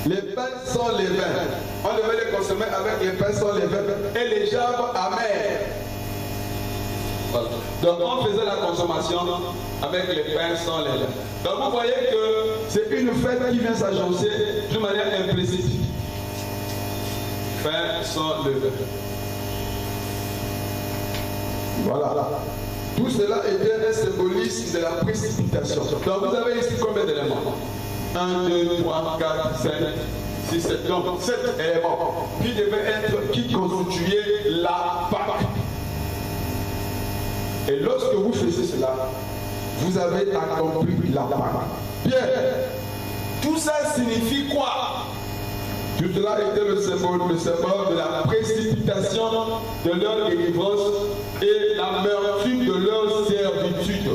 Les pains sans levain. On devait les consommer avec les pains sans levain et les gerbes amères. Voilà. Donc on faisait la consommation avec les pains sans levain. Donc vous voyez que c'est une fête qui vient s'agencer d'une manière implicite. Pain sans levain. Voilà. Tout cela était un symbolisme de la précipitation. Donc vous avez ici combien d'éléments? 1, 2, 3, 4, 5, 6, 7. Donc 7 éléments qui constituaient la Pâque. Et lorsque vous faisiez cela, vous avez accompli la Pâque. Bien. Tout ça signifie quoi? Tout cela était le symbole de la précipitation de leur délivrance et l'amertume de leur servitude.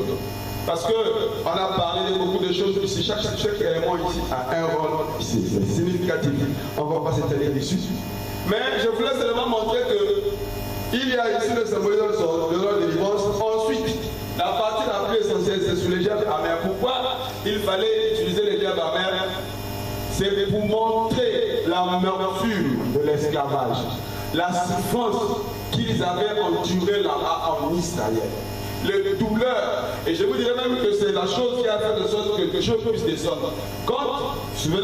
Parce qu'on a parlé de beaucoup de choses ici. Chaque élément ici a un rôle ici. C'est significatif. On ne va pas s'étaler dessus. Mais je voulais seulement montrer que il y a ici le symbole de leur délivrance. Ensuite, la partie la plus essentielle, c'est sur les gerbes amères. Pourquoi il fallait utiliser les gerbes amères? C'est pour montrer l'amertume de l'esclavage, la souffrance qu'ils avaient endurée là-bas en Israël, les douleurs. Et je vous dirais même que c'est la chose qui a fait de sorte que quelque chose puisse descendre. Quand vous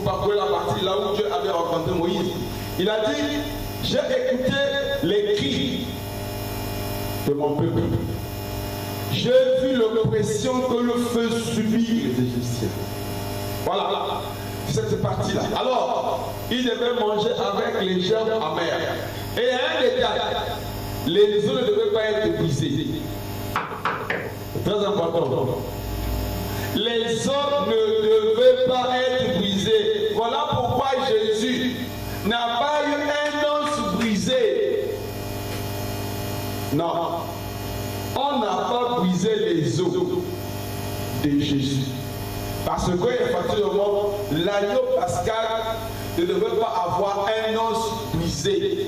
parcourez la partie là où Dieu avait rencontré Moïse, il a dit, j'ai écouté les cris de mon peuple. J'ai vu l'oppression que le feu subit les Égyptiens. Voilà, cette partie-là. Alors, ils devaient manger avec les gerbes amères. Et un détail, les os ne devaient pas être brisés. Très important. Les os ne devaient pas être brisés. Voilà pourquoi Jésus n'a pas eu un os brisé. Non. On n'a pas brisé les os de Jésus. Parce que, effectivement, l'agneau pascal ne devait pas avoir un os brisé.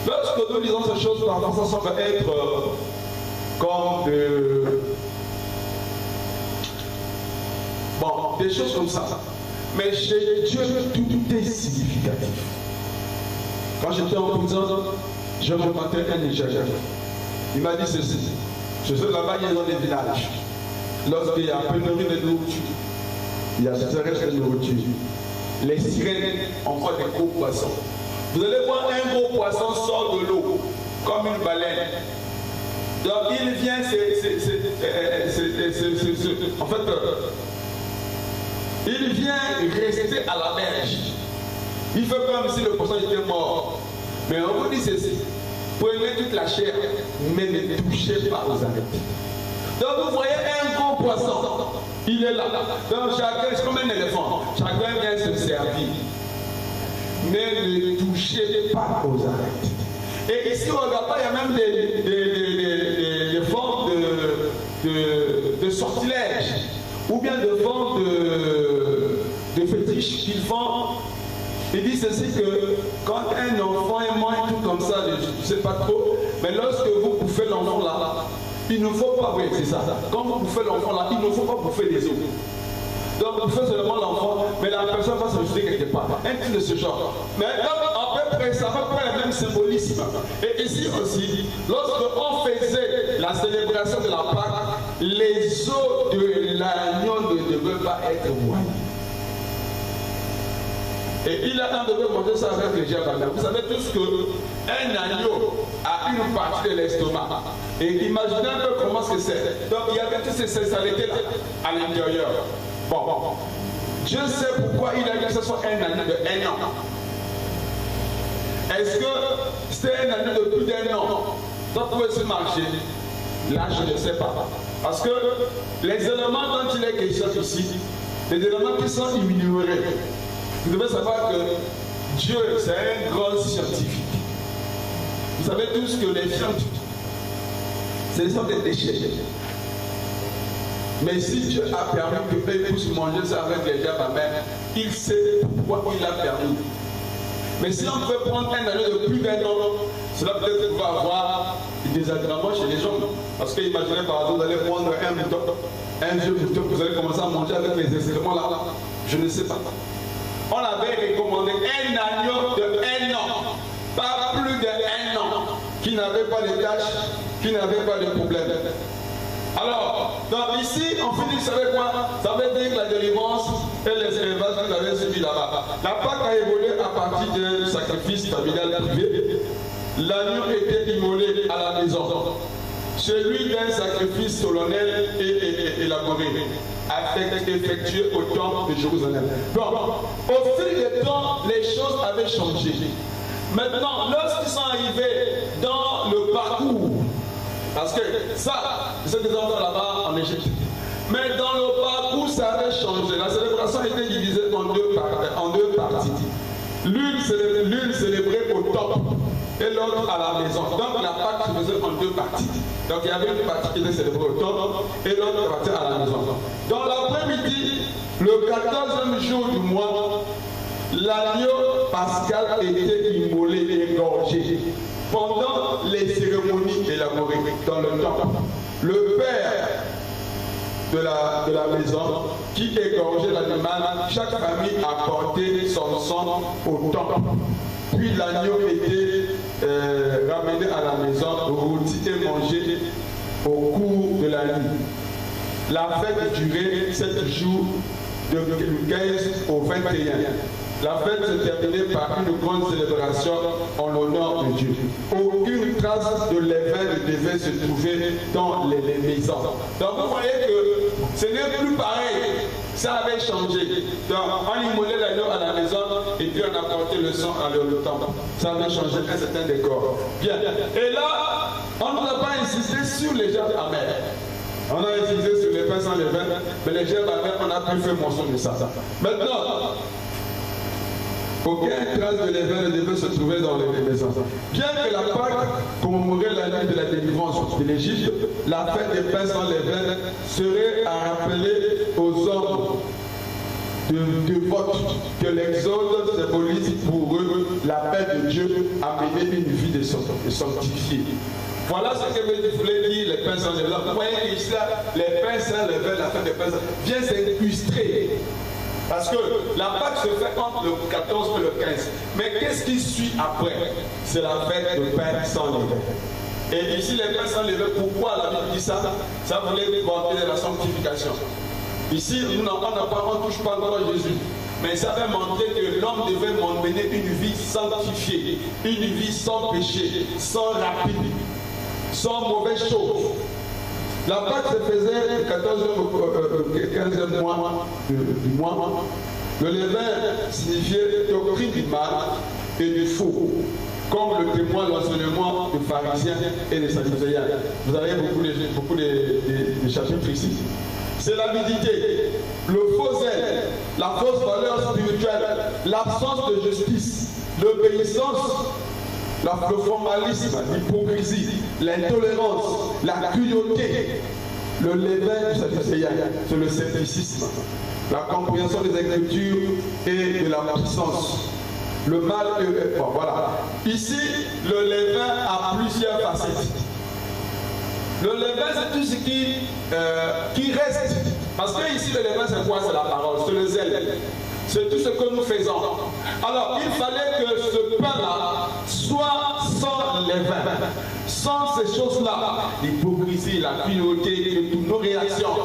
Lorsque nous lisons ces choses, parfois ça semble être comme des choses comme ça. Mais chez Dieu, tout est significatif. Quand j'étais en prison, je rencontrais un Nigérien. Il m'a dit ceci. Je suis là-bas, il est dans les villages. Lorsqu'il y a pénurie de nourriture, il y a stress de nourriture. Les sirènes envoient des gros poissons. Vous allez voir un gros poisson sort de l'eau, comme une baleine. Donc il vient, en fait, il vient rester à la berge. Il fait comme si le poisson était mort. Mais on vous dit ceci, prenez toute la chair, mais ne touchez pas aux arêtes. Donc vous voyez un gros poisson, il est là. Donc chacun, c'est comme un éléphant, chacun vient se servir. Mais ne touchez pas aux arêtes. Et ici on regarde pas, il y a même des formes de sortilèges, ou bien de formes de fétiches qu'ils font. Il dit ceci que quand un enfant est mort, tout comme ça, je ne sais pas trop, mais lorsque vous bouffez l'enfant là, il ne faut pas, oui c'est ça, quand vous bouffez l'enfant là, il ne faut pas bouffer les os. Donc vous bouffez seulement l'enfant, mais la personne va se jeter quelque part. Un truc de ce genre. Mais à peu près, ça va prendre le même symbolisme. Et ici aussi, lorsqu'on faisait la célébration de la Pâque, les os de l'agneau ne devaient pas être broyés. Et il a devait manger ça avec les gerbes amères. Vous savez tous qu'un agneau a une partie de l'estomac. Et imaginez un peu comment c'est. Donc il y avait toutes ces saletés-là à l'intérieur. Bon, Dieu sait pourquoi il a dit que ce soit un agneau de 1 an. Est-ce que c'était un agneau de plus d'1 an? Ça pouvait se marcher. Là, je ne sais pas. Parce que les éléments dont il est question ici, les éléments qui sont ignorés, vous devez savoir que Dieu, c'est un grand scientifique. Vous savez tous que les scientifiques, ce sont des déchets. Mais si Dieu a permis que eux puissent manger ça avec les gerbes amères, il sait pourquoi il a permis. Mais si on peut prendre un agneau de plus d'1 an, cela peut-être va avoir des désagréments chez les gens. Parce que imaginez par exemple, vous allez prendre un mouton, un vieux mouton, vous allez commencer à manger avec les excréments là. Je ne sais pas. On avait recommandé un agneau de 1 an, pas plus de 1 an, qui n'avait pas de tâches, qui n'avait pas de problème. Alors, donc ici, on finit avec quoi? Ça veut dire que la délivrance et les élevages que nous avons suivis là-bas. La Pâque a évolué à partir d'un sacrifice familial privé. L'agneau était immolé à la maison. Celui d'un sacrifice solennel et élaboré, effectué au temple de Jérusalem. Donc, au fil du temps, les choses avaient changé. Maintenant, lorsqu'ils sont arrivés dans le parcours, parce que ça, c'est ce qu'ils ont fait là-bas en Égypte. Mais dans le parcours, ça avait changé. La célébration était divisée en deux parties. L'une célébrée au temple et l'autre à la maison. Donc la Pâque se faisait en 2 parties. Donc il y avait une partie qui était célébrée au temple et l'autre partie à la maison. Dans l'après-midi, le 14e jour du mois, l'agneau pascal était immolé et égorgé. Pendant les cérémonies élaborées dans le temple, le père de la maison qui égorgeait l'animal, chaque famille apportait son sang au temple. Puis l'agneau était ramené à la maison, rôti et mangé au cours de la nuit. La fête durait 7 jours, de 15 au 21. La fête se terminait par une grande célébration en l'honneur de Dieu. Aucune trace de levain ne devait se trouver dans les maisons. Donc vous voyez que ce n'est plus pareil. Ça avait changé. Donc on immolait l'agneau à la maison et puis on apportait le sang à le temple. Ça avait changé un certain décor. Bien. Et là, on ne nous a pas insisté sur les gerbes amères. On a insisté sur les pains sans levain, mais les gerbes amères, on n'a plus fait mention de ça. Maintenant, aucune trace de levain ne devait se trouver dans les maisons. Bien que la Pâque commémorait la nuit de la délivrance de l'Égypte, la fête des pains sans levain serait à rappeler aux hommes de vote que l'exode symbolise pour eux la paix de Dieu à mener une vie de sanctifiée. Voilà ce que voulait dire les pains sans levain. Vous voyez ici, les pains sans levain, la fête des pains vient s'illustrer. Parce que la Pâque se fait entre le 14 et le 15. Mais qu'est-ce qui suit après? C'est la fête de pain sans levain. Et ici, les pains sans levain, pourquoi la Bible dit ça? Ça voulait vanter de la sanctification. Ici, on ne touche pas encore Jésus. Mais ça avait montré que l'homme devait mener une vie sanctifiée, une vie sans péché, sans rapide, sans mauvaise chose. La Pâque se faisait le 14e au 15e mois du mois. Le levain signifiait doctrine du mal et du faux, comme le témoin l'enseignement des pharisiens et des sadducéens. Vous avez beaucoup de chapitres ici. C'est l'avidité, le faux zèle, la fausse valeur spirituelle, l'absence de justice, l'obéissance, le formalisme, l'hypocrisie, l'intolérance, la cruauté, le levain du sadducéen, c'est le scepticisme, la compréhension des Écritures et de la puissance. Le mal, bon, voilà. Ici, le levain a plusieurs facettes. Le levain, c'est tout ce qui reste. Parce que ici, le levain, c'est quoi? C'est la parole, c'est le zèle. C'est tout ce que nous faisons. Alors, il fallait que ce pain-là soit sans levain, sans ces choses-là, l'hypocrisie, la cruauté, toutes nos réactions.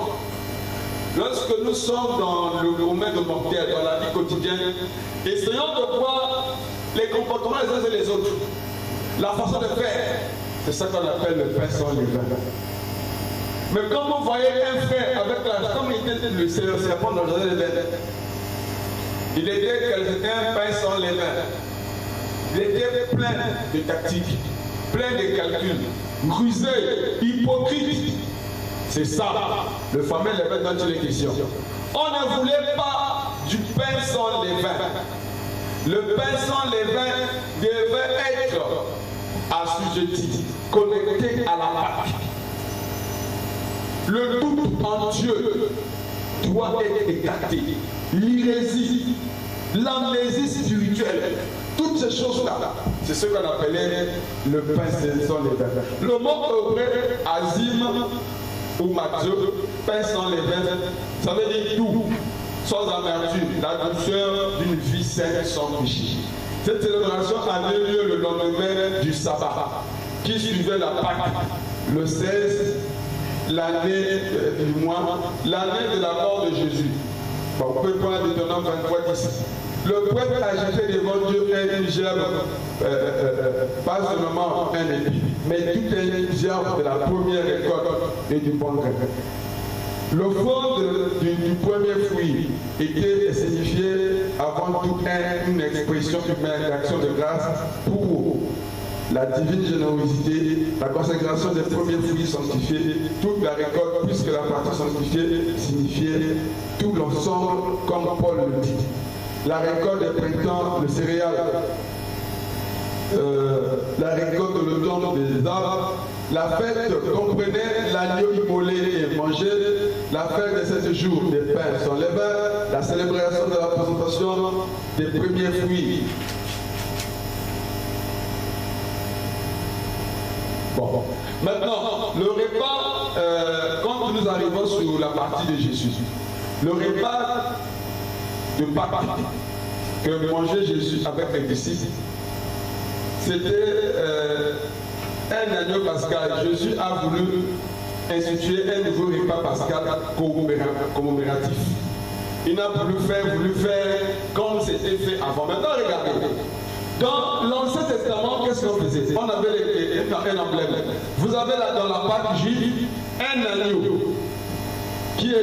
Lorsque nous sommes dans le domaine de mortel, dans la vie quotidienne, essayons de voir les comportements les uns et les autres, la façon de faire. C'est ça qu'on appelle le pain sans levain. Mais quand vous voyez un frère avec comme il était le serpent dans le jardin d'Éden, il était un pain sans levain. Il était plein de tactiques, plein de calculs, rusé, hypocrite. C'est ça, le fameux levain dont il est question. On ne voulait pas du pain sans levain. Le pain sans levain devait être assujetti, connecté à la Pâque. Le doute en Dieu doit être écarté. L'hérésie, l'amnésie spirituelle, toutes ces choses-là, c'est ce qu'on appelait le pain sans levain. Le mot hébreu, azim ou matzo, pain sans levain, ça veut dire tout sans amertume, la douceur d'une vie saine sans péché. Cette célébration avait lieu le lendemain du sabbat, qui suivait la Pâque, le 16, l'année du mois, l'année de la mort de Jésus. Bon, on peut prendre Deutéronome 23, 10. Le prêtre a jeté devant Dieu un gerbe, pas seulement un épi, mais tout un gerbe de la première récolte et du bon grain. L'offrande du premier fruit était signifiée avant tout une expression humaine d'action de grâce pour la divine générosité, la consécration des premiers fruits sanctifiés, toute la récolte, puisque la partie sanctifiée signifiait tout l'ensemble, comme Paul le dit. La récolte des printemps, le céréal, la récolte de l'automne des arbres, la fête comprenait l'agneau immolé et mangé, la fête de 7 jours des pains sans levain, la célébration de la présentation des premiers fruits. Bon. Maintenant, le repas, quand nous arrivons sur la partie de Jésus, le repas de Pâques que mangeait Jésus avec les disciples, c'était un agneau pascal. Jésus a voulu instituer un nouveau repas pascal commémoratif. Il n'a voulu faire comme c'était fait avant. Maintenant, regardez. Dans l'Ancien Testament, qu'est-ce qu'on faisait? On avait un emblème. vous avez là dans la Pâque juive un agneau qui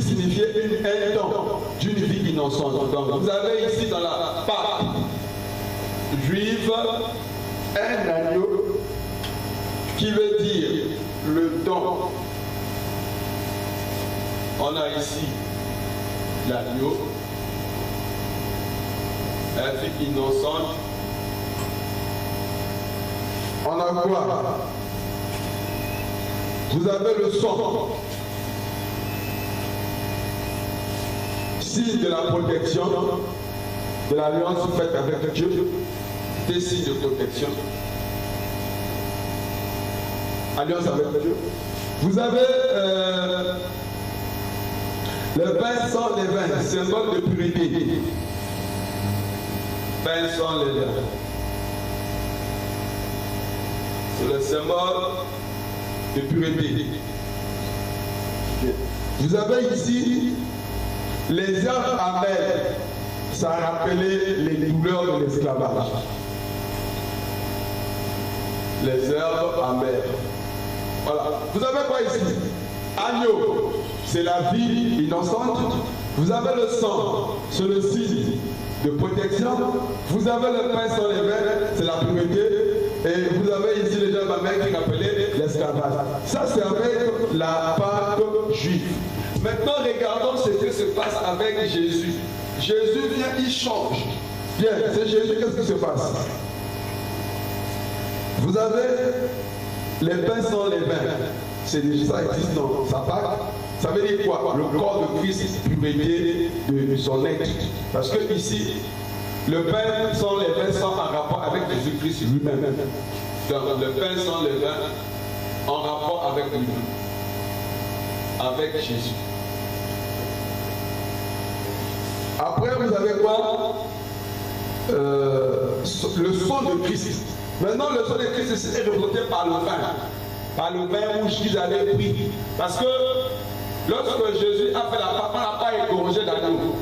signifiait un don d'une vie innocente. Donc vous avez ici dans la Pâque juive un agneau qui veut dire le don. On a ici l'agneau, la vie innocente. On a quoi? Vous avez le sang, signe de la protection, de l'alliance faite avec Dieu, des signes de protection, alliance avec Dieu. Vous avez le pain sans levain, symbole de purité. Pain sans levain. C'est le symbole de pureté. Vous avez ici les herbes amères. Ça rappelait les douleurs de l'esclavage. Les herbes amères. Voilà. Vous avez quoi ici? Agneau, c'est la vie innocente. Vous avez le sang, c'est le signe de protection. Vous avez le pain sans levain, c'est la pureté. Et vous avez ici les gens qui rappelaient l'esclavage. Ça, c'est avec la Pâque juive. Maintenant, regardons ce qui se passe avec Jésus. Jésus vient, il change. Bien, c'est Jésus, qu'est-ce qui se passe? Vous avez les pains sans levain. C'est déjà ça existe dans sa Pâque. Ça veut dire quoi? Le corps de Christ, pureté de son être. Parce que ici, le pain sans levain sont en rapport avec Jésus-Christ lui-même. Donc le pain sans levain en rapport avec lui-même, avec Jésus. Après vous avez quoi? Le sang de Christ. Maintenant le sang de Christ est représenté par le vin. Par le vin rouge qu'ils avaient pris. Parce que lorsque Jésus a fait la Pâque, on n'a pas égorgé d'agneau.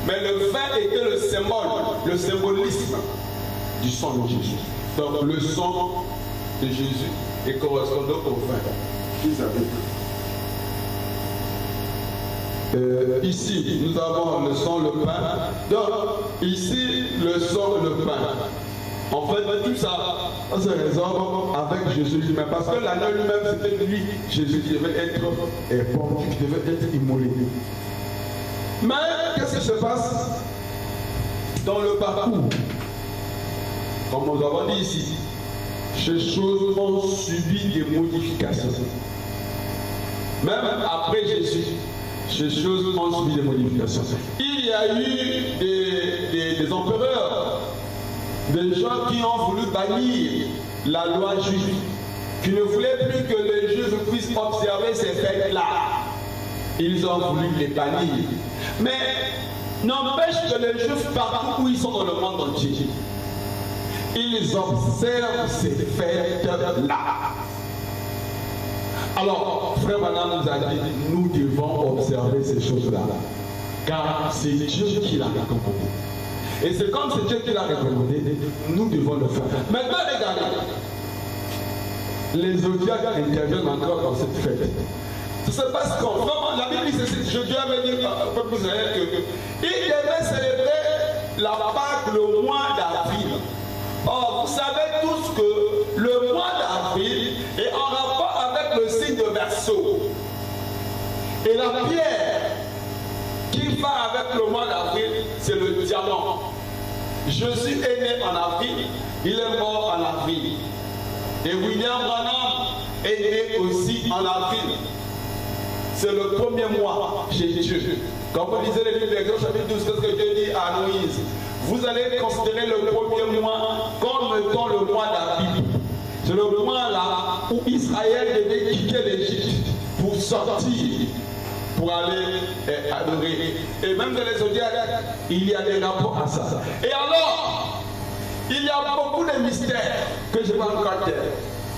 Mais le vin était le symbole, le symbolisme du sang de Jésus. Donc le sang de Jésus est correspondant au vin qu'ils avaient pris. Ici, nous avons le sang, le pain. Donc, ici, le sang, le pain. En fait, tout ça, ça se résolve avec Jésus lui-même. Parce que l'agneau lui-même, c'était lui, Jésus, qui devait être pendu, qui devait être immolé. Mais qu'est-ce qui se passe dans le parcours? Comme nous avons dit ici, ces choses ont subi des modifications. Même après Jésus, ces choses ont subi des modifications. Il y a eu des empereurs, des gens qui ont voulu bannir la loi juive, qui ne voulaient plus que les Juifs puissent observer ces fêtes-là. Ils ont voulu les bannir. Mais n'empêche que les Juifs, partout où ils sont dans le monde entier, ils observent ces fêtes-là. Alors, Frère Branham nous a dit, nous devons observer ces choses-là. Car c'est Dieu qui l'a recommandé. Et c'est comme c'est Dieu qui l'a recommandé, nous devons le faire. Maintenant, regardez. Les zodiacs interviennent encore dans cette fête. C'est parce qu'en vraiment, la Bible dit ceci, je dois venir un peu plus derrière que il devait célébrer la Pâque le mois d'avril. Or, vous savez tous que le mois d'avril est en rapport avec le signe de Verseau. Et la pierre qui va avec le mois d'avril, c'est le diamant. Jésus est né en avril, il est mort en avril. Et William Branham est né aussi en avril. C'est le premier mois chez Dieu. Quand vous lisez les livres d'Exode chapitre 12, qu'est-ce que Dieu dit à Moïse? Vous allez considérer le premier mois comme étant le mois d'Abib. C'est le mois là où Israël devait quitter l'Égypte pour sortir, pour aller adorer. Et même dans les zodiacs, il y a des rapports à ça. Et alors, il y a beaucoup de mystères que je vais encore dire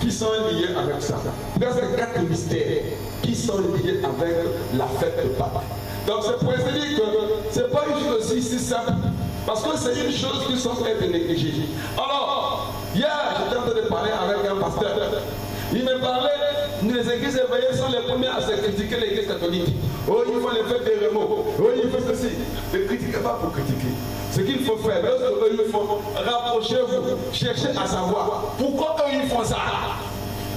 qui sont liés avec ça. Presque 4 mystères qui sont liés avec la fête de Pâques. Donc c'est pour se dire que ce n'est pas une chose aussi si simple. Parce que c'est une chose qui sont être négligée. Alors, hier, j'étais en train de parler avec un pasteur. Il me parlait, les églises éveillées sont les premières à se critiquer l'église catholique. Oh, il faut les faire des remords. Oh, il faut ceci. Ne critiquez pas pour critiquer. Ce qu'il faut faire, lorsque eux ils font, rapprochez-vous, cherchez à savoir pourquoi eux ils font ça.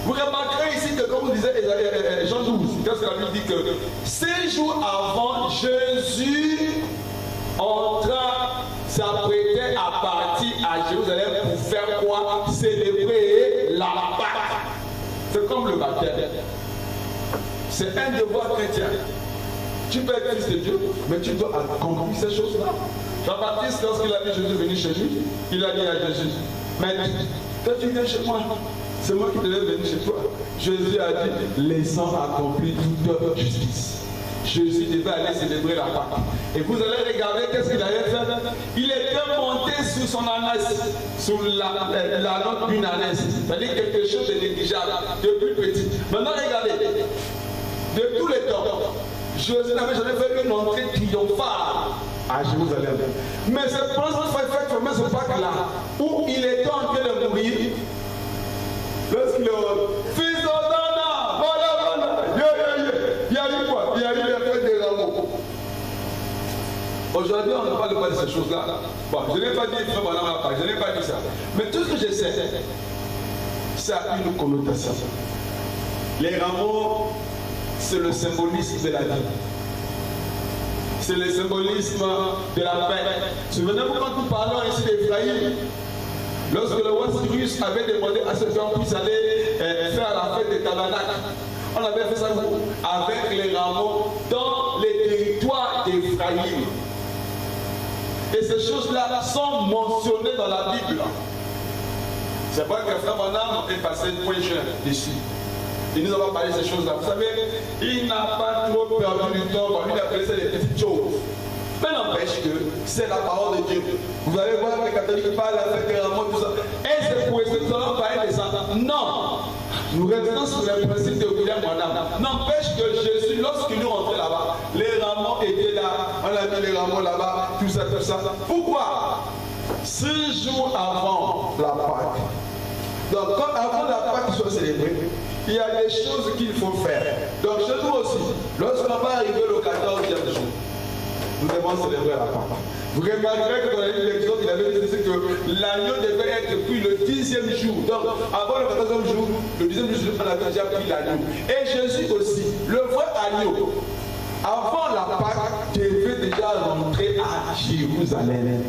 Vous remarquerez ici que, comme vous disait Jean 12, qu'est-ce que la Bible dit que 6 jours avant, Jésus entra, s'apprêtait à partir à Jérusalem pour faire quoi? Célébrer la Pâque. C'est comme le baptême. C'est un devoir chrétien. Tu peux être fils de Dieu, mais tu dois accomplir ces choses-là. Jean-Baptiste, lorsqu'il a vu Jésus venir chez lui, il a dit à Jésus, mais quand tu viens chez moi, c'est moi qui devais venir chez toi. Jésus a dit, laissant accomplir toute justice. Jésus devait aller célébrer la Pâque. Et vous allez regarder qu'est-ce qu'il avait fait. Il était monté sur son ânesse, sur la note d'une ânesse. C'est-à-dire quelque chose de négligeable, de plus petit. Maintenant regardez, de tous les temps, Jésus n'avait jamais fait une entrée triomphale à Jérusalem. Mais c'est pendant ce Pâque-là, où il était en train de mourir, lorsqu'il est fils d'Odana, voilà, il y a eu quoi? Il y a eu les fêtes des rameaux. Aujourd'hui, on ne parle pas de ces choses-là. Bon, je n'ai pas dit, je n'ai pas dit ça. Mais tout ce que je sais, ça a une connotation. Les rameaux, c'est le symbolisme de la vie. C'est le symbolisme de la paix. Souvenez-vous quand nous parlons ici d'Éphraïm, lorsque le roi Cyrus avait demandé à ce qu'on puisse aller faire la fête des tabernacles, on avait fait ça avec les rameaux dans les territoires d'Éphraïm. Et ces choses-là sont mentionnées dans la Bible. C'est pas que Frère Branham est passé point jeune ici. Il nous a parlé de ces choses-là. Vous savez, il n'a pas trop perdu du temps pour lui appeler ça des petites choses. Mais n'empêche que c'est la parole de Dieu. Vous allez voir que les catholiques parlent de la fête des rameaux, tout ça. Et c'est pour essayer de nous allons parler de ça. Non! Nous restons sur le principe de William Branham. N'empêche que Jésus, lorsqu'il est rentré là-bas, les rameaux étaient là, on a mis les rameaux là-bas, tout ça, tout ça. Pourquoi? 6 jours avant la Pâque. Donc, quand avant la Pâque soit célébrée, il y a des choses qu'il faut faire. Donc, chez nous aussi, lorsqu'on va arriver le 14e jour, nous devons célébrer la Pâque. Vous remarquerez que dans la livre d'Exode, il avait dit que l'agneau devait être pris le 10e jour. Donc, avant le 14e jour, le 10e jour, on avait déjà pris l'agneau. Et Jésus aussi, le vrai agneau, avant la Pâque, devait déjà rentrer à Jérusalem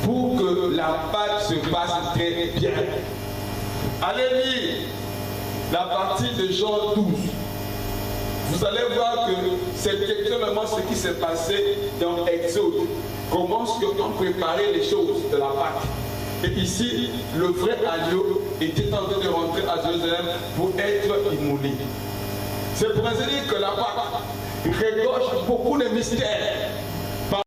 pour que la Pâque se passe très bien. Allez lire la partie de Jean 12. Vous allez voir que c'est exactement ce qui s'est passé dans Exode. Comment est-ce qu'on préparait les choses de la Pâque. Et ici, le vrai agneau était en train de rentrer à Jérusalem pour être immolé. C'est pour ainsi dire que la Pâque regorge beaucoup de mystères.